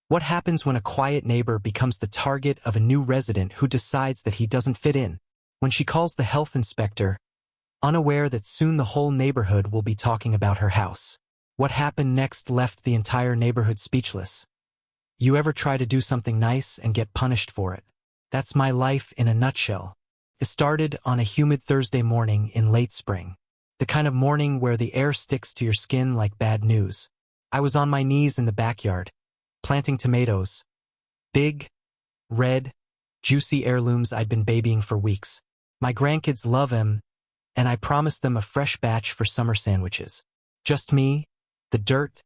What happens when a quiet neighbor becomes the target of a new resident who decides that he doesn't fit in? When she calls the health inspector, unaware that soon the whole neighborhood will be talking about her house. What happened next left the entire neighborhood speechless. You ever try to do something nice and get punished for it? That's my life in a nutshell. It started on a humid Thursday morning in late spring. The kind of morning where the air sticks to your skin like bad news. I was on my knees in the backyard, planting tomatoes. Big, red, juicy heirlooms I'd been babying for weeks. My grandkids love them, and I promised them a fresh batch for summer sandwiches. Just me, the dirt,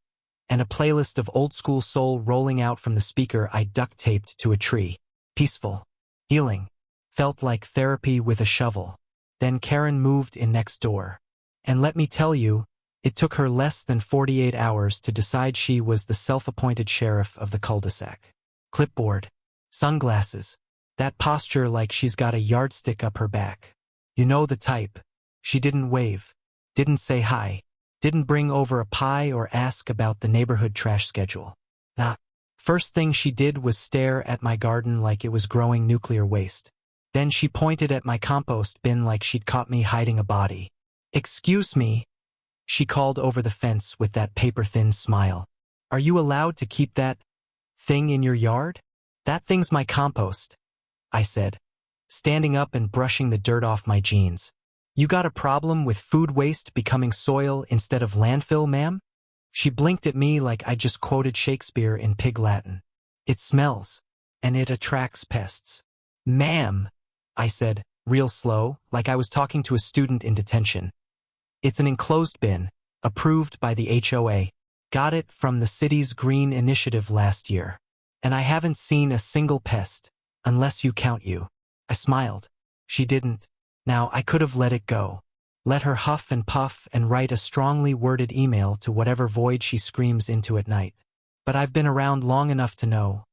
and a playlist of old-school soul rolling out from the speaker I duct-taped to a tree. Peaceful. Healing. Felt like therapy with a shovel. Then Karen moved in next door. And let me tell you, it took her less than 48 hours to decide she was the self-appointed sheriff of the cul-de-sac. Clipboard. Sunglasses. That posture like she's got a yardstick up her back. You know the type. She didn't wave. Didn't say hi. Didn't bring over a pie or ask about the neighborhood trash schedule. Nah. First thing she did was stare at my garden like it was growing nuclear waste. Then she pointed at my compost bin like she'd caught me hiding a body. "Excuse me," she called over the fence with that paper-thin smile. "Are you allowed to keep that thing in your yard?" "That thing's my compost," I said, standing up and brushing the dirt off my jeans. "You got a problem with food waste becoming soil instead of landfill, ma'am?" She blinked at me like I just quoted Shakespeare in Pig Latin. "It smells, and it attracts pests." "Ma'am," I said, real slow, like I was talking to a student in detention. "It's an enclosed bin, approved by the HOA. Got it from the city's green initiative last year. And I haven't seen a single pest, unless you count you." I smiled. She didn't. Now, I could have let it go. Let her huff and puff and write a strongly worded email to whatever void she screams into at night. But I've been around long enough to know.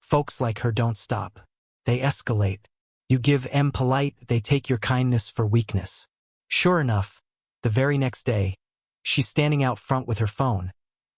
Folks like her don't stop. They escalate. You give em polite, they take your kindness for weakness. Sure enough, the very next day, she's standing out front with her phone,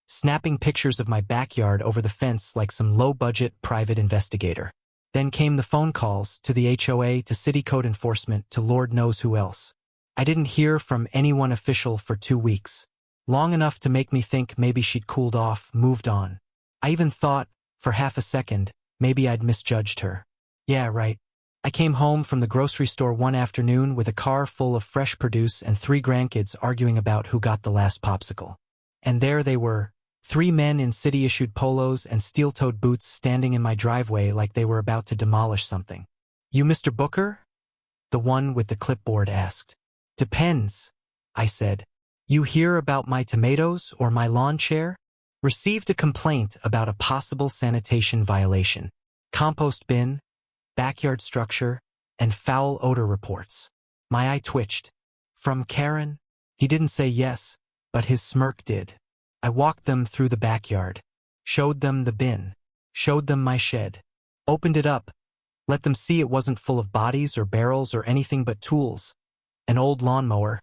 snapping pictures of my backyard over the fence like some low-budget private investigator. Then came the phone calls to the HOA, to city code enforcement, to Lord knows who else. I didn't hear from anyone official for 2 weeks. Long enough to make me think maybe she'd cooled off, moved on. I even thought, for half a second, maybe I'd misjudged her. Yeah, right. I came home from the grocery store one afternoon with a car full of fresh produce and 3 grandkids arguing about who got the last popsicle. And there they were, 3 men in city-issued polos and steel-toed boots standing in my driveway like they were about to demolish something. "You Mr. Booker?" the one with the clipboard asked. "Depends," I said. "You hear about my tomatoes or my lawn chair?" Received a complaint about a possible sanitation violation. Compost bin, backyard structure, and foul odor reports. My eye twitched. "From Karen?" He didn't say yes, but his smirk did. I walked them through the backyard, showed them the bin, showed them my shed, opened it up, let them see it wasn't full of bodies or barrels or anything but tools, an old lawnmower,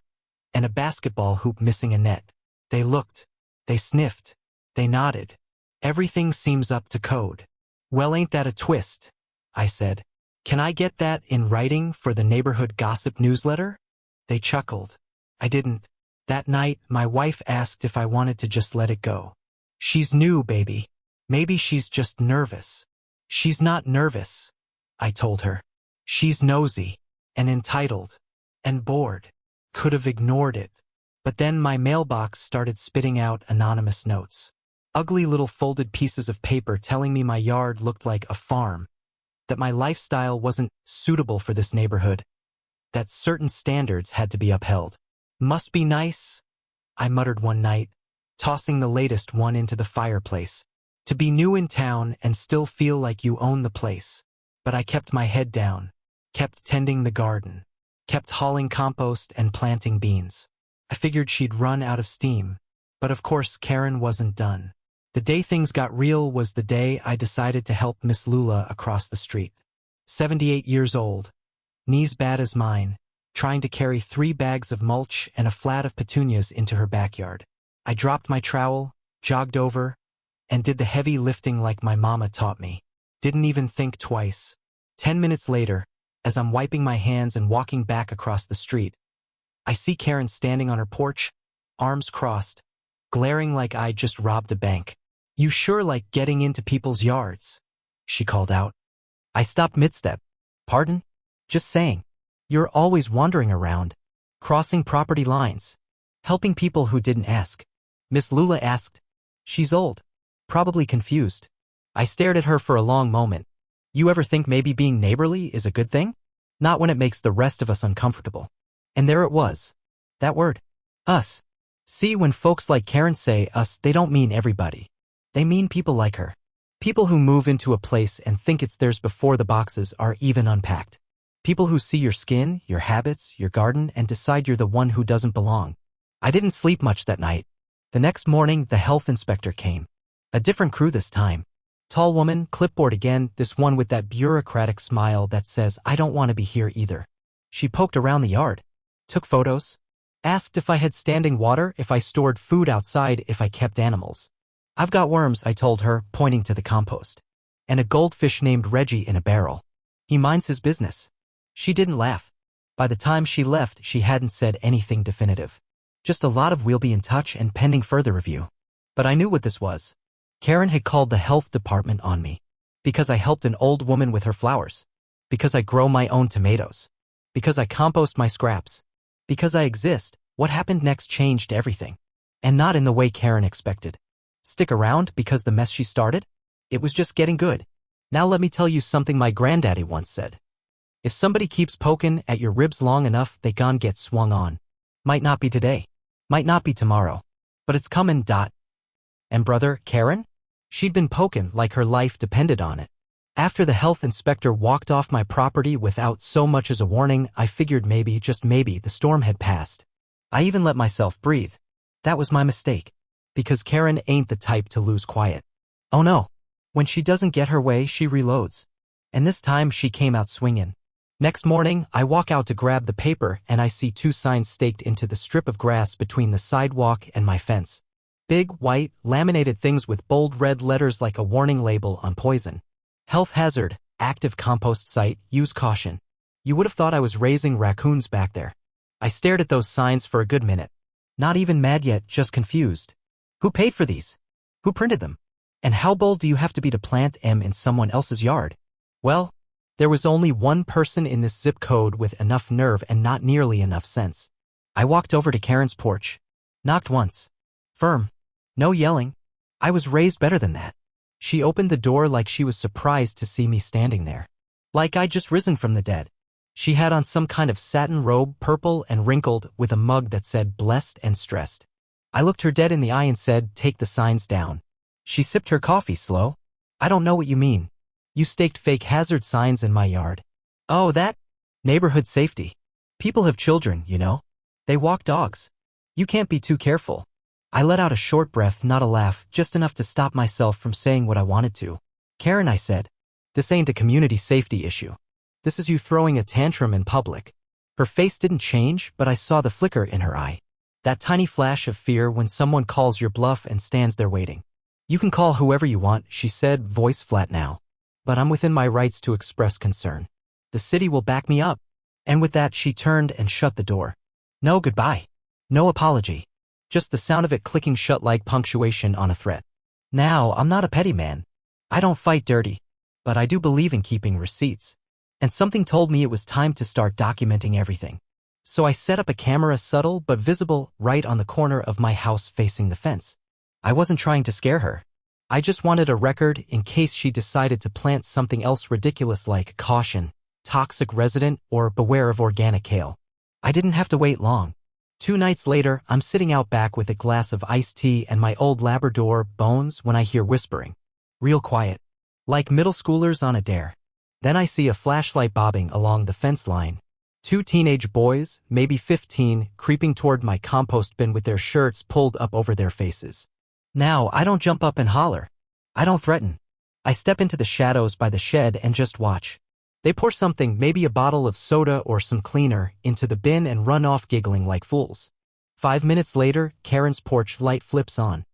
and a basketball hoop missing a net. They looked, they sniffed, they nodded. Everything seems up to code. "Well, ain't that a twist?" I said. "Can I get that in writing for the neighborhood gossip newsletter?" They chuckled. I didn't. That night, my wife asked if I wanted to just let it go. "She's new, baby. Maybe she's just nervous." "She's not nervous," I told her. "She's nosy, and entitled, and bored." Could have ignored it. But then my mailbox started spitting out anonymous notes. Ugly little folded pieces of paper telling me my yard looked like a farm, that my lifestyle wasn't suitable for this neighborhood, that certain standards had to be upheld. "Must be nice," I muttered one night, tossing the latest one into the fireplace, "to be new in town and still feel like you own the place." But I kept my head down, kept tending the garden, kept hauling compost and planting beans. I figured she'd run out of steam, but of course Karen wasn't done. The day things got real was the day I decided to help Miss Lula across the street. 78 years old, knees bad as mine, trying to carry 3 bags of mulch and a flat of petunias into her backyard. I dropped my trowel, jogged over, and did the heavy lifting like my mama taught me. Didn't even think twice. 10 minutes later, as I'm wiping my hands and walking back across the street, I see Karen standing on her porch, arms crossed, glaring like I just robbed a bank. "You sure like getting into people's yards," she called out. I stopped mid-step. "Pardon?" "Just saying. You're always wandering around, crossing property lines, helping people who didn't ask." Miss Lula asked. "She's old, probably confused." I stared at her for a long moment. "You ever think maybe being neighborly is a good thing? Not when it makes the rest of us uncomfortable." And there it was. That word. Us. See, when folks like Karen say us, they don't mean everybody. They mean people like her. People who move into a place and think it's theirs before the boxes are even unpacked. People who see your skin, your habits, your garden, and decide you're the one who doesn't belong. I didn't sleep much that night. The next morning, the health inspector came. A different crew this time. Tall woman, clipboard again, this one with that bureaucratic smile that says, "I don't want to be here either." She poked around the yard, took photos, asked if I had standing water, if I stored food outside, if I kept animals. "I've got worms," I told her, pointing to the compost. "And a goldfish named Reggie in a barrel. He minds his business." She didn't laugh. By the time she left, she hadn't said anything definitive. Just a lot of "we'll be in touch" and "pending further review." But I knew what this was. Karen had called the health department on me. Because I helped an old woman with her flowers. Because I grow my own tomatoes. Because I compost my scraps. Because I exist. What happened next changed everything. And not in the way Karen expected. Stick around because the mess she started? It was just getting good. Now let me tell you something my granddaddy once said. If somebody keeps poking at your ribs long enough, they gon' get swung on. Might not be today. Might not be tomorrow. But it's comin'. And brother, Karen? She'd been poking like her life depended on it. After the health inspector walked off my property without so much as a warning, I figured maybe, just maybe, the storm had passed. I even let myself breathe. That was my mistake. Because Karen ain't the type to lose quiet. Oh no. When she doesn't get her way, she reloads. And this time she came out swinging. Next morning, I walk out to grab the paper and I see 2 signs staked into the strip of grass between the sidewalk and my fence. Big, white, laminated things with bold red letters like a warning label on poison. Health hazard, active compost site, use caution. You would have thought I was raising raccoons back there. I stared at those signs for a good minute. Not even mad yet, just confused. Who paid for these? Who printed them? And how bold do you have to be to plant M in someone else's yard? Well, there was only one person in this zip code with enough nerve and not nearly enough sense. I walked over to Karen's porch. Knocked once. Firm. No yelling. I was raised better than that. She opened the door like she was surprised to see me standing there. Like I'd just risen from the dead. She had on some kind of satin robe, purple and wrinkled, with a mug that said blessed and stressed. I looked her dead in the eye and said, "Take the signs down." She sipped her coffee slow. "I don't know what you mean. You staked fake hazard signs in my yard." "Oh, that? Neighborhood safety. People have children, you know. They walk dogs. You can't be too careful." I let out a short breath, not a laugh, just enough to stop myself from saying what I wanted to. "Karen," I said, "this ain't a community safety issue. This is you throwing a tantrum in public." Her face didn't change, but I saw the flicker in her eye. That tiny flash of fear when someone calls your bluff and stands there waiting. "You can call whoever you want," she said, voice flat now. "But I'm within my rights to express concern. The city will back me up." And with that, she turned and shut the door. No goodbye. No apology. Just the sound of it clicking shut like punctuation on a threat. Now, I'm not a petty man. I don't fight dirty. But I do believe in keeping receipts. And something told me it was time to start documenting everything. So I set up a camera, subtle but visible, right on the corner of my house facing the fence. I wasn't trying to scare her. I just wanted a record in case she decided to plant something else ridiculous like caution, toxic resident, or beware of organic kale. I didn't have to wait long. 2 nights later, I'm sitting out back with a glass of iced tea and my old Labrador, Bones, when I hear whispering. Real quiet. Like middle schoolers on a dare. Then I see a flashlight bobbing along the fence line. 2 teenage boys, maybe 15, creeping toward my compost bin with their shirts pulled up over their faces. Now, I don't jump up and holler. I don't threaten. I step into the shadows by the shed and just watch. They pour something, maybe a bottle of soda or some cleaner, into the bin and run off giggling like fools. 5 minutes later, Karen's porch light flips on.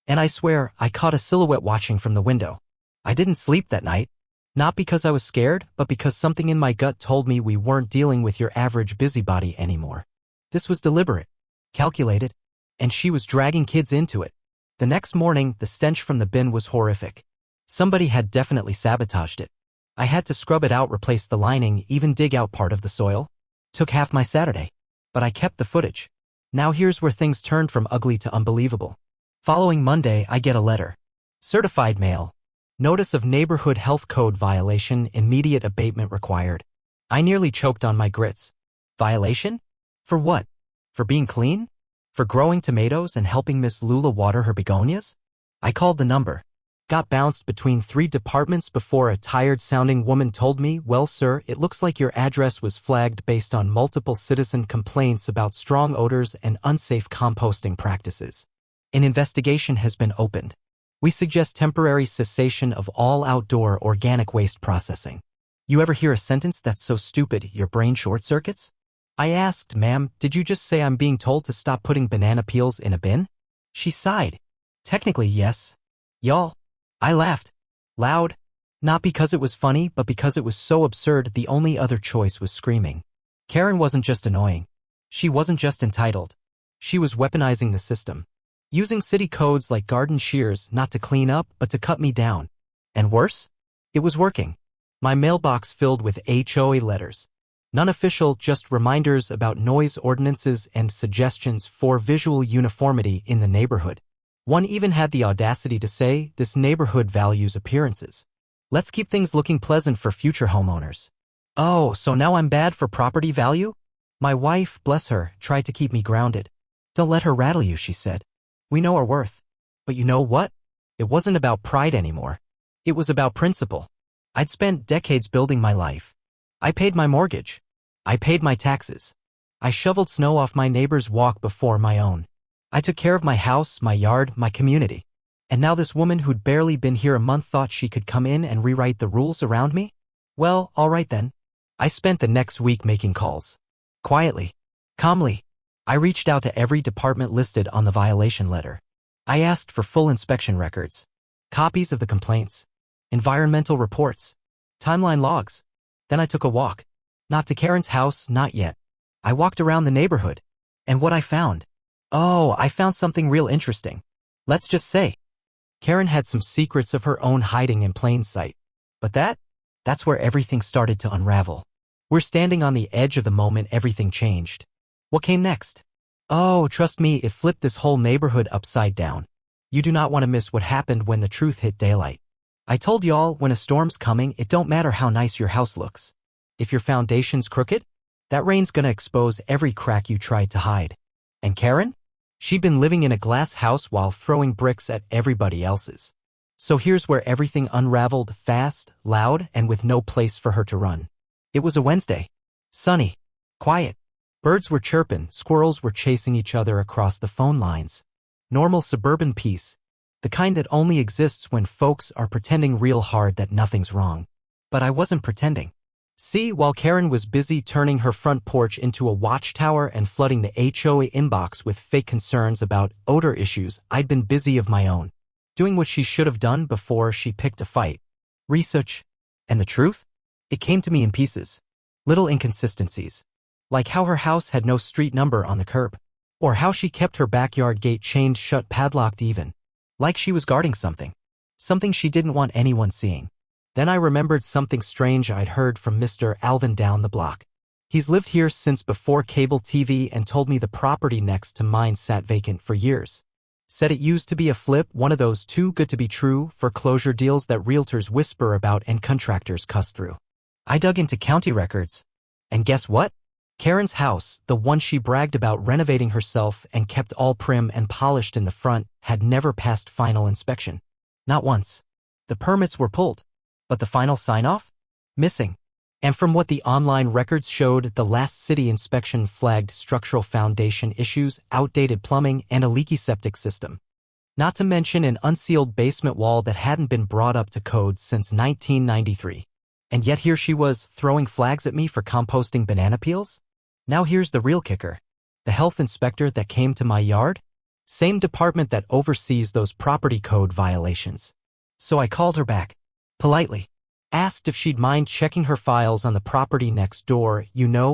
And I swear, I caught a silhouette watching from the window. I didn't sleep that night. Not because I was scared, but because something in my gut told me we weren't dealing with your average busybody anymore. This was deliberate, calculated, and she was dragging kids into it. The next morning, the stench from the bin was horrific. Somebody had definitely sabotaged it. I had to scrub it out, replace the lining, even dig out part of the soil. Took half my Saturday. But I kept the footage. Now here's where things turned from ugly to unbelievable. Following Monday, I get a letter. Certified mail. Notice of neighborhood health code violation, immediate abatement required. I nearly choked on my grits. Violation? For what? For being clean? For growing tomatoes and helping Miss Lula water her begonias? I called the number. Got bounced between 3 departments before a tired-sounding woman told me, "Well, sir, it looks like your address was flagged based on multiple citizen complaints about strong odors and unsafe composting practices. An investigation has been opened. We suggest temporary cessation of all outdoor organic waste processing." You ever hear a sentence that's so stupid your brain short-circuits? I asked, "Ma'am, did you just say I'm being told to stop putting banana peels in a bin?" She sighed. "Technically, yes." Y'all. I laughed. Loud. Not because it was funny, but because it was so absurd the only other choice was screaming. Karen wasn't just annoying. She wasn't just entitled. She was weaponizing the system. Using city codes like garden shears not to clean up, but to cut me down. And worse? It was working. My mailbox filled with HOA letters. None official, just reminders about noise ordinances and suggestions for visual uniformity in the neighborhood. One even had the audacity to say, "This neighborhood values appearances. Let's keep things looking pleasant for future homeowners." Oh, so now I'm bad for property value? My wife, bless her, tried to keep me grounded. "Don't let her rattle you," she said. "We know our worth." But you know what? It wasn't about pride anymore. It was about principle. I'd spent decades building my life. I paid my mortgage. I paid my taxes. I shoveled snow off my neighbor's walk before my own. I took care of my house, my yard, my community. And now this woman who'd barely been here a month thought she could come in and rewrite the rules around me? Well, all right then. I spent the next week making calls. Quietly. Calmly. I reached out to every department listed on the violation letter. I asked for full inspection records, copies of the complaints, environmental reports, timeline logs. Then I took a walk. Not to Karen's house, not yet. I walked around the neighborhood. And what I found? Oh, I found something real interesting. Let's just say, Karen had some secrets of her own hiding in plain sight. But that's where everything started to unravel. We're standing on the edge of the moment everything changed. What came next? Oh, trust me, it flipped this whole neighborhood upside down. You do not want to miss what happened when the truth hit daylight. I told y'all, when a storm's coming, it don't matter how nice your house looks. If your foundation's crooked, that rain's gonna expose every crack you tried to hide. And Karen? She'd been living in a glass house while throwing bricks at everybody else's. So here's where everything unraveled fast, loud, and with no place for her to run. It was a Wednesday. Sunny. Quiet. Birds were chirping, squirrels were chasing each other across the phone lines. Normal suburban peace. The kind that only exists when folks are pretending real hard that nothing's wrong. But I wasn't pretending. See, while Karen was busy turning her front porch into a watchtower and flooding the HOA inbox with fake concerns about odor issues, I'd been busy of my own. Doing what she should have done before she picked a fight. Research. And the truth? It came to me in pieces. Little inconsistencies. Like how her house had no street number on the curb. Or how she kept her backyard gate chained shut, padlocked even. Like she was guarding something. Something she didn't want anyone seeing. Then I remembered something strange I'd heard from Mr. Alvin down the block. He's lived here since before cable TV and told me the property next to mine sat vacant for years. Said it used to be a flip, one of those too good to be true foreclosure deals that realtors whisper about and contractors cuss through. I dug into county records. And guess what? Karen's house, the one she bragged about renovating herself and kept all prim and polished in the front, had never passed final inspection. Not once. The permits were pulled. But the final sign-off? Missing. And from what the online records showed, the last city inspection flagged structural foundation issues, outdated plumbing, and a leaky septic system. Not to mention an unsealed basement wall that hadn't been brought up to code since 1993. And yet here she was, throwing flags at me for composting banana peels? Now here's the real kicker. The health inspector that came to my yard? Same department that oversees those property code violations. So I called her back. Politely. Asked if she'd mind checking her files on the property next door,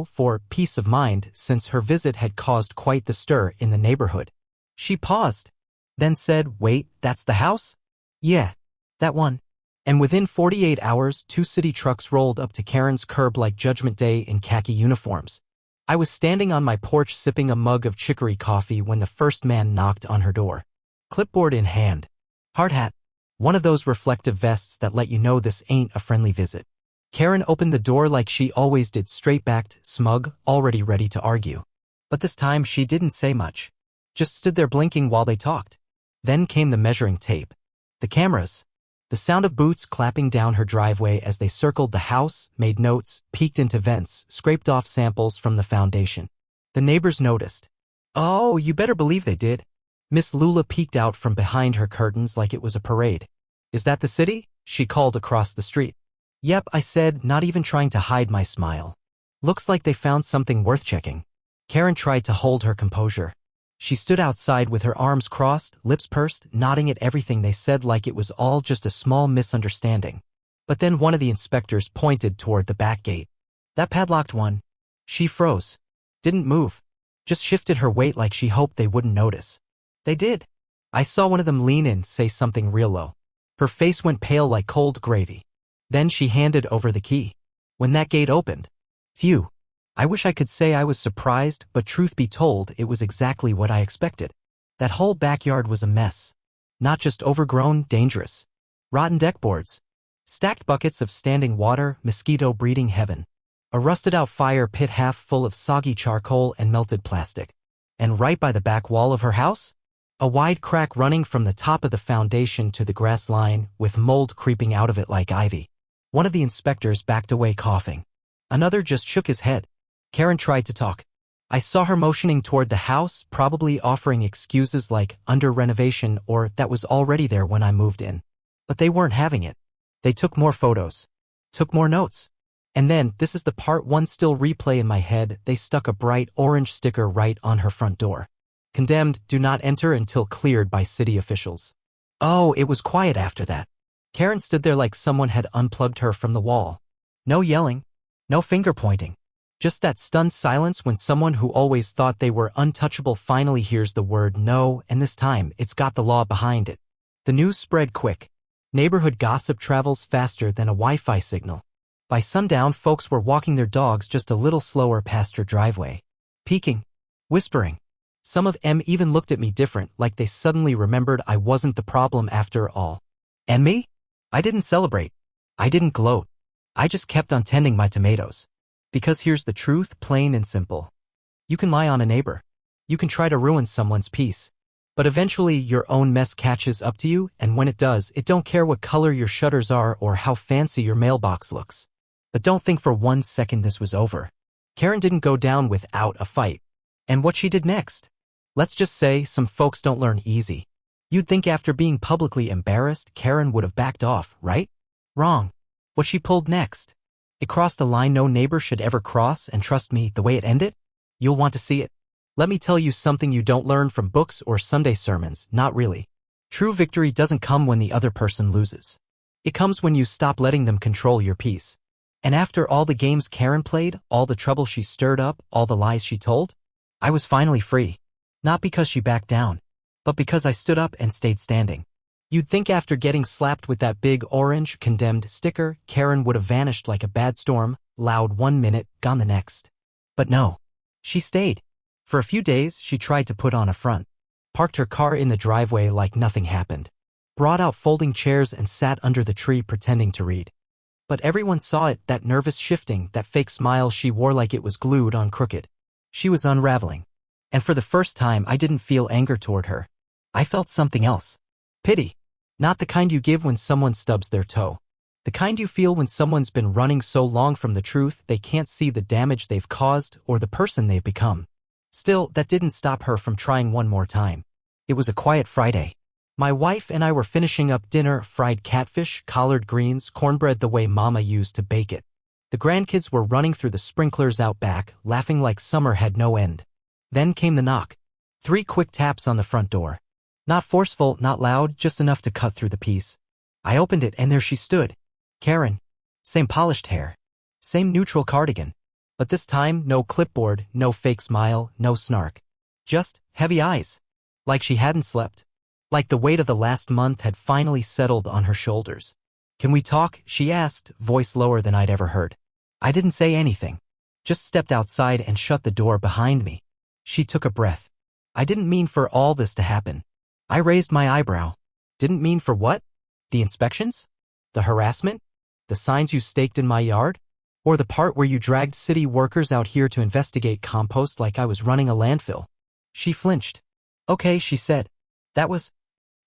for peace of mind, since her visit had caused quite the stir in the neighborhood. She paused, then said, "Wait, that's the house?" "Yeah, that one." And within 48 hours, 2 city trucks rolled up to Karen's curb like Judgment Day in khaki uniforms. I was standing on my porch sipping a mug of chicory coffee when the first man knocked on her door. Clipboard in hand. Hard hat. One of those reflective vests that let you know this ain't a friendly visit. Karen opened the door like she always did, straight-backed, smug, already ready to argue. But this time she didn't say much. Just stood there blinking while they talked. Then came the measuring tape. The cameras. The sound of boots clapping down her driveway as they circled the house, made notes, peeked into vents, scraped off samples from the foundation. The neighbors noticed. Oh, you better believe they did. Miss Lula peeked out from behind her curtains like it was a parade. "Is that the city?" she called across the street. "Yep," I said, not even trying to hide my smile. "Looks like they found something worth checking." Karen tried to hold her composure. She stood outside with her arms crossed, lips pursed, nodding at everything they said like it was all just a small misunderstanding. But then one of the inspectors pointed toward the back gate. "That padlocked one." She froze. Didn't move. Just shifted her weight like she hoped they wouldn't notice. They did. I saw one of them lean in, say something real low. Her face went pale like cold gravy. Then she handed over the key. When that gate opened. Phew. I wish I could say I was surprised, but truth be told, it was exactly what I expected. That whole backyard was a mess. Not just overgrown, dangerous. Rotten deckboards. Stacked buckets of standing water, mosquito breeding heaven. A rusted-out fire pit half full of soggy charcoal and melted plastic. And right by the back wall of her house? A wide crack running from the top of the foundation to the grass line, with mold creeping out of it like ivy. One of the inspectors backed away coughing. Another just shook his head. Karen tried to talk. I saw her motioning toward the house, probably offering excuses like under renovation or that was already there when I moved in. But they weren't having it. They took more photos. Took more notes. And then, this is the part one still replay in my head, they stuck a bright orange sticker right on her front door. Condemned, do not enter until cleared by city officials. Oh, it was quiet after that. Karen stood there like someone had unplugged her from the wall. No yelling. No finger pointing. Just that stunned silence when someone who always thought they were untouchable finally hears the word no, and this time, it's got the law behind it. The news spread quick. Neighborhood gossip travels faster than a Wi-Fi signal. By sundown, folks were walking their dogs just a little slower past her driveway. Peeking. Whispering. Some of them even looked at me different, like they suddenly remembered I wasn't the problem after all. And me? I didn't celebrate. I didn't gloat. I just kept on tending my tomatoes. Because here's the truth, plain and simple. You can lie on a neighbor. You can try to ruin someone's peace. But eventually your own mess catches up to you, and when it does, it don't care what color your shutters are or how fancy your mailbox looks. But don't think for 1 second this was over. Karen didn't go down without a fight. And what she did next? Let's just say some folks don't learn easy. You'd think after being publicly embarrassed, Karen would have backed off, right? Wrong. What she pulled next? It crossed a line no neighbor should ever cross, and trust me, the way it ended? You'll want to see it. Let me tell you something you don't learn from books or Sunday sermons, not really. True victory doesn't come when the other person loses. It comes when you stop letting them control your peace. And after all the games Karen played, all the trouble she stirred up, all the lies she told, I was finally free. Not because she backed down, but because I stood up and stayed standing. You'd think after getting slapped with that big orange condemned sticker, Karen would have vanished like a bad storm, loud 1 minute, gone the next. But no. She stayed. For a few days, she tried to put on a front. Parked her car in the driveway like nothing happened. Brought out folding chairs and sat under the tree pretending to read. But everyone saw it, that nervous shifting, that fake smile she wore like it was glued on crooked. She was unraveling. And for the first time, I didn't feel anger toward her. I felt something else. Pity. Not the kind you give when someone stubs their toe. The kind you feel when someone's been running so long from the truth they can't see the damage they've caused or the person they've become. Still, that didn't stop her from trying one more time. It was a quiet Friday. My wife and I were finishing up dinner, fried catfish, collard greens, cornbread the way Mama used to bake it. The grandkids were running through the sprinklers out back, laughing like summer had no end. Then came the knock. 3 quick taps on the front door. Not forceful, not loud, just enough to cut through the peace. I opened it and there she stood. Karen. Same polished hair. Same neutral cardigan. But this time, no clipboard, no fake smile, no snark. Just heavy eyes. Like she hadn't slept. Like the weight of the last month had finally settled on her shoulders. Can we talk? She asked, voice lower than I'd ever heard. I didn't say anything. Just stepped outside and shut the door behind me. She took a breath. I didn't mean for all this to happen. I raised my eyebrow. Didn't mean for what? The inspections? The harassment? The signs you staked in my yard? Or the part where you dragged city workers out here to investigate compost like I was running a landfill? She flinched. Okay, she said. That was...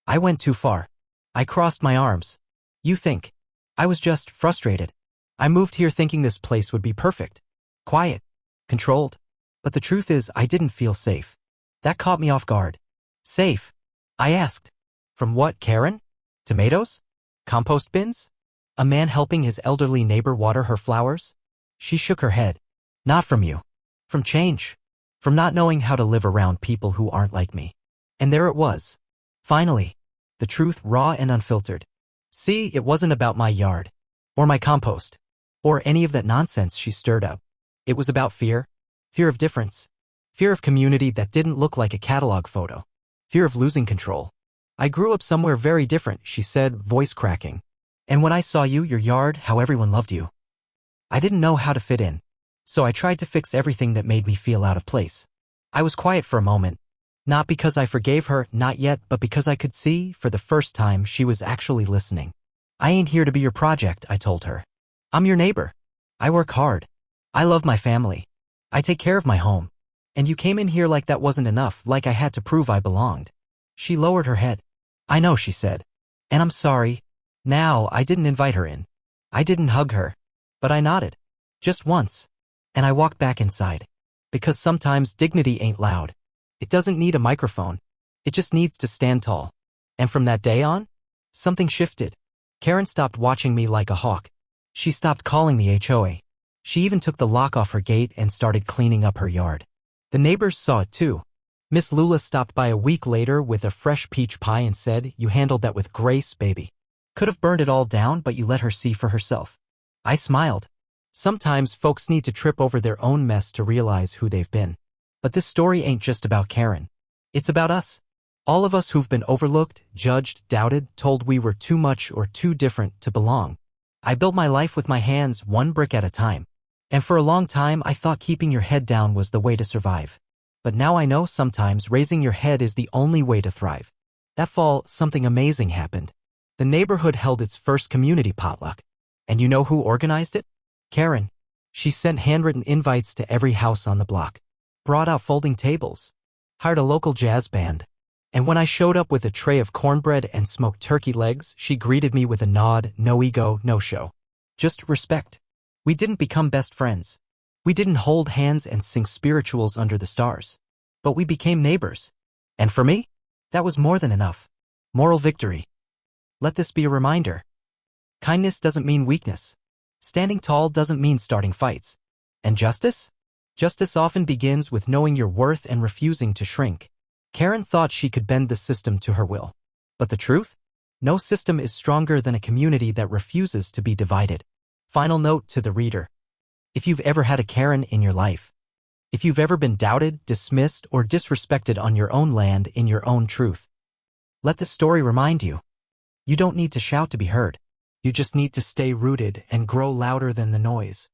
I went too far. I crossed my arms. You think. I was just frustrated. I moved here thinking this place would be perfect. Quiet. Controlled. But the truth is, I didn't feel safe. That caught me off guard. Safe? I asked. From what, Karen? Tomatoes? Compost bins? A man helping his elderly neighbor water her flowers? She shook her head. Not from you. From change. From not knowing how to live around people who aren't like me. And there it was. Finally. The truth, raw and unfiltered. See, it wasn't about my yard. Or my compost. Or any of that nonsense she stirred up. It was about fear. Fear of difference. Fear of community that didn't look like a catalog photo. Fear of losing control. I grew up somewhere very different, she said, voice cracking. And when I saw you, your yard, how everyone loved you. I didn't know how to fit in. So I tried to fix everything that made me feel out of place. I was quiet for a moment. Not because I forgave her, not yet, but because I could see, for the first time, she was actually listening. I ain't here to be your project, I told her. I'm your neighbor. I work hard. I love my family. I take care of my home. And you came in here like that wasn't enough, like I had to prove I belonged. She lowered her head. I know, she said. And I'm sorry. Now, I didn't invite her in. I didn't hug her. But I nodded. Just once. And I walked back inside. Because sometimes dignity ain't loud. It doesn't need a microphone. It just needs to stand tall. And from that day on, something shifted. Karen stopped watching me like a hawk. She stopped calling the HOA. She even took the lock off her gate and started cleaning up her yard. The neighbors saw it too. Miss Lula stopped by a week later with a fresh peach pie and said, "You handled that with grace, baby. Could have burned it all down, but you let her see for herself." I smiled. Sometimes folks need to trip over their own mess to realize who they've been. But this story ain't just about Karen. It's about us. All of us who've been overlooked, judged, doubted, told we were too much or too different to belong. I built my life with my hands, one brick at a time. And for a long time, I thought keeping your head down was the way to survive. But now I know sometimes raising your head is the only way to thrive. That fall, something amazing happened. The neighborhood held its first community potluck. And you know who organized it? Karen. She sent handwritten invites to every house on the block. Brought out folding tables. Hired a local jazz band. And when I showed up with a tray of cornbread and smoked turkey legs, she greeted me with a nod, no ego, no show. Just respect. We didn't become best friends. We didn't hold hands and sing spirituals under the stars. But we became neighbors. And for me, that was more than enough. Moral victory. Let this be a reminder. Kindness doesn't mean weakness. Standing tall doesn't mean starting fights. And justice? Justice often begins with knowing your worth and refusing to shrink. Karen thought she could bend the system to her will. But the truth? No system is stronger than a community that refuses to be divided. Final note to the reader. If you've ever had a Karen in your life, if you've ever been doubted, dismissed, or disrespected on your own land in your own truth, let this story remind you. You don't need to shout to be heard. You just need to stay rooted and grow louder than the noise.